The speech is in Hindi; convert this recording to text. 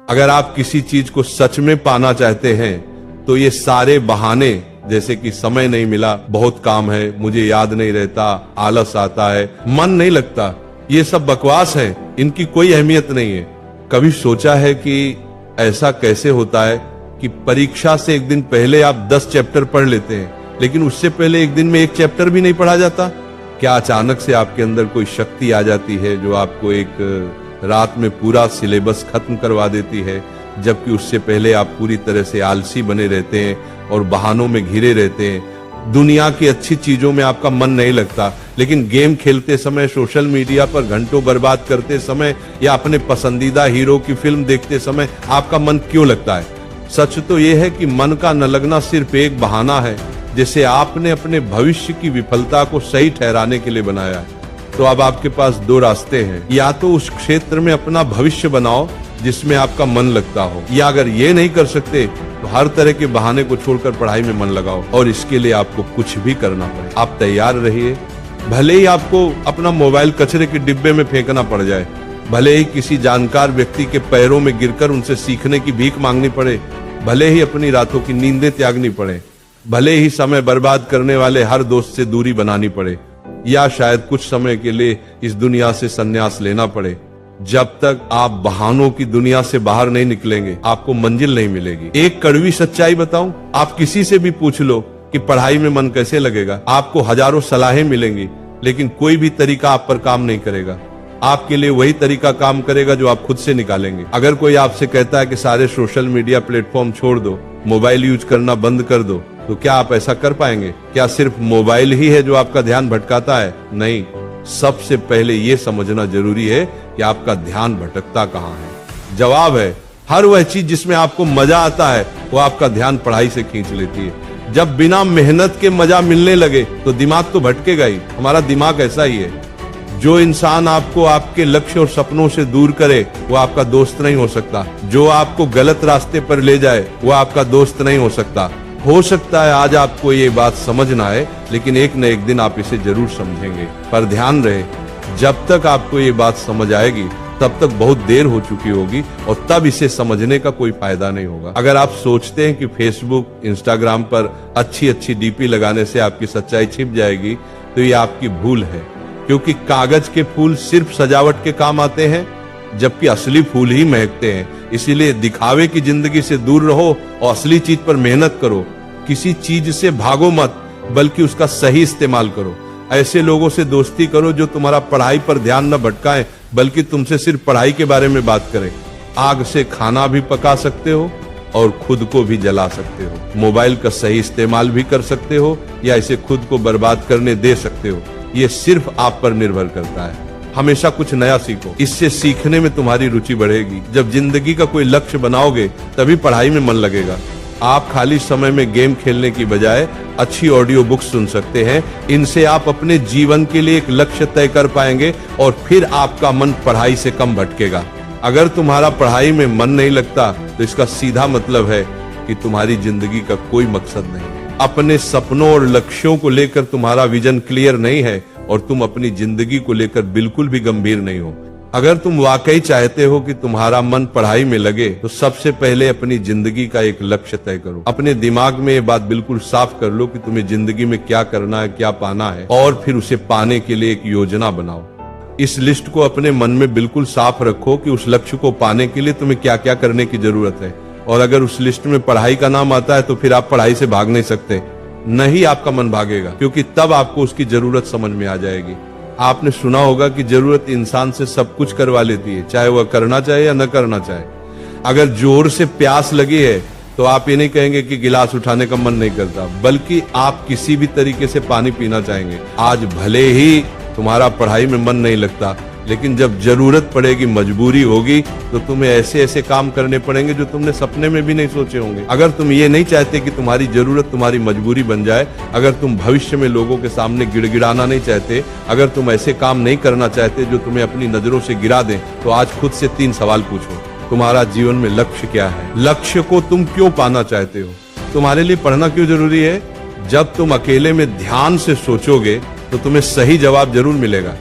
अगर आप किसी चीज को सच में पाना चाहते हैं तो ये सारे बहाने, जैसे कि समय नहीं मिला, बहुत काम है, मुझे याद नहीं रहता, आलस आता है, मन नहीं लगता, ये सब बकवास है, इनकी कोई अहमियत नहीं है। कभी सोचा है कि ऐसा कैसे होता है कि परीक्षा से एक दिन पहले आप 10 चैप्टर पढ़ लेते हैं, लेकिन उससे पहले एक दिन में एक चैप्टर भी नहीं पढ़ा जाता? क्या अचानक से आपके अंदर कोई शक्ति आ जाती है जो आपको एक रात में पूरा सिलेबस खत्म करवा देती है, जबकि उससे पहले आप पूरी तरह से आलसी बने रहते हैं और बहानों में घिरे रहते हैं। दुनिया की अच्छी चीजों में आपका मन नहीं लगता, लेकिन गेम खेलते समय, सोशल मीडिया पर घंटों बर्बाद करते समय या अपने पसंदीदा हीरो की फिल्म देखते समय आपका मन क्यों लगता है? सच तो यह है कि मन का न लगना सिर्फ एक बहाना है जिसे आपने अपने भविष्य की विफलता को सही ठहराने के लिए बनाया है। तो अब आपके पास 2 रास्ते हैं, या तो उस क्षेत्र में अपना भविष्य बनाओ जिसमें आपका मन लगता हो, या अगर ये नहीं कर सकते तो हर तरह के बहाने को छोड़कर पढ़ाई में मन लगाओ, और इसके लिए आपको कुछ भी करना पड़े। आप तैयार रहिए, भले ही आपको अपना मोबाइल कचरे के डिब्बे में फेंकना पड़ जाए, भले ही किसी जानकार व्यक्ति के पैरों में गिरकर उनसे सीखने की भीख मांगनी पड़े, भले ही अपनी रातों की नींदें त्यागनी पड़े, भले ही समय बर्बाद करने वाले हर दोस्त से दूरी बनानी पड़े, या शायद कुछ समय के लिए इस दुनिया से संन्यास लेना पड़े, जब तक आप बहानों की दुनिया से बाहर नहीं निकलेंगे आपको मंजिल नहीं मिलेगी। एक कड़वी सच्चाई बताऊं, आप किसी से भी पूछ लो कि पढ़ाई में मन कैसे लगेगा, आपको हजारों सलाहें मिलेंगी, लेकिन कोई भी तरीका आप पर काम नहीं करेगा। आपके लिए वही तरीका काम करेगा जो आप खुद से निकालेंगे। अगर कोई आपसे कहता है कि सारे सोशल मीडिया प्लेटफॉर्म छोड़ दो, मोबाइल यूज करना बंद कर दो, तो क्या आप ऐसा कर पाएंगे? क्या सिर्फ मोबाइल ही है जो आपका ध्यान भटकाता है? नहीं, सबसे पहले ये समझना जरूरी है कि आपका ध्यान भटकता कहाँ है। जवाब है, हर वह चीज जिसमें आपको मजा आता है वो आपका ध्यान पढ़ाई से खींच लेती है। जब बिना मेहनत के मजा मिलने लगे तो दिमाग तो भटकेगा ही। हमारा दिमाग ऐसा ही है। जो इंसान आपको आपके लक्ष्य और सपनों से दूर करे वो आपका दोस्त नहीं हो सकता। जो आपको गलत रास्ते पर ले जाए वो आपका दोस्त नहीं हो सकता। हो सकता है आज आपको ये बात समझ ना आए, लेकिन एक न एक दिन आप इसे जरूर समझेंगे। पर ध्यान रहे, जब तक आपको ये बात समझ आएगी तब तक बहुत देर हो चुकी होगी, और तब इसे समझने का कोई फायदा नहीं होगा। अगर आप सोचते हैं कि फेसबुक, इंस्टाग्राम पर अच्छी अच्छी डीपी लगाने से आपकी सच्चाई छिप जाएगी, तो ये आपकी भूल है, क्योंकि कागज के फूल सिर्फ सजावट के काम आते हैं, जबकि असली फूल ही महकते हैं। इसीलिए दिखावे की जिंदगी से दूर रहो और असली चीज पर मेहनत करो। किसी चीज से भागो मत, बल्कि उसका सही इस्तेमाल करो। ऐसे लोगों से दोस्ती करो जो तुम्हारा पढ़ाई पर ध्यान न भटकाएं, बल्कि तुमसे सिर्फ पढ़ाई के बारे में बात करें। आग से खाना भी पका सकते हो और खुद को भी जला सकते हो। मोबाइल का सही इस्तेमाल भी कर सकते हो या इसे खुद को बर्बाद करने दे सकते हो। ये सिर्फ आप पर निर्भर करता है। हमेशा कुछ नया सीखो, इससे सीखने में तुम्हारी रुचि बढ़ेगी। जब जिंदगी का कोई लक्ष्य बनाओगे तभी पढ़ाई में मन लगेगा। आप खाली समय में गेम खेलने की बजाय अच्छी ऑडियो बुक सुन सकते हैं। इनसे आप अपने जीवन के लिए एक लक्ष्य तय कर पाएंगे और फिर आपका मन पढ़ाई से कम भटकेगा। अगर तुम्हारा पढ़ाई में मन नहीं लगता तो इसका सीधा मतलब है कि तुम्हारी जिंदगी का कोई मकसद नहीं। अपने सपनों और लक्ष्यों को लेकर तुम्हारा विजन क्लियर नहीं है और तुम अपनी जिंदगी को लेकर बिल्कुल भी गंभीर नहीं हो। अगर तुम वाकई चाहते हो कि तुम्हारा मन पढ़ाई में लगे तो सबसे पहले अपनी जिंदगी का एक लक्ष्य तय करो। अपने दिमाग में ये बात बिल्कुल साफ कर लो कि तुम्हें जिंदगी में क्या करना है, क्या पाना है, और फिर उसे पाने के लिए एक योजना बनाओ। इस लिस्ट को अपने मन में बिल्कुल साफ रखो कि उस लक्ष्य को पाने के लिए तुम्हें क्या क्या करने की जरूरत है। और अगर उस लिस्ट में पढ़ाई का नाम आता है तो फिर आप पढ़ाई से भाग नहीं सकते। नहीं, आपका मन भागेगा, क्योंकि तब आपको उसकी जरूरत समझ में आ जाएगी। आपने सुना होगा कि जरूरत इंसान से सब कुछ करवा लेती है, चाहे वह करना चाहे या न करना चाहे। अगर जोर से प्यास लगी है तो आप ये नहीं कहेंगे कि गिलास उठाने का मन नहीं करता, बल्कि आप किसी भी तरीके से पानी पीना चाहेंगे। आज भले ही तुम्हारा पढ़ाई में मन नहीं लगता, लेकिन जब जरूरत पड़ेगी, मजबूरी होगी, तो तुम्हें ऐसे ऐसे काम करने पड़ेंगे जो तुमने सपने में भी नहीं सोचे होंगे। अगर तुम ये नहीं चाहते कि तुम्हारी जरूरत तुम्हारी मजबूरी बन जाए, अगर तुम भविष्य में लोगों के सामने गिड़गिड़ाना नहीं चाहते, अगर तुम ऐसे काम नहीं करना चाहते जो तुम्हें अपनी नजरों से गिरा दें, तो आज खुद से 3 सवाल पूछो। तुम्हारा जीवन में लक्ष्य क्या है? लक्ष्य को तुम क्यों पाना चाहते हो? तुम्हारे लिए पढ़ना क्यों जरूरी है? जब तुम अकेले में ध्यान से सोचोगे तो तुम्हें सही जवाब जरूर मिलेगा।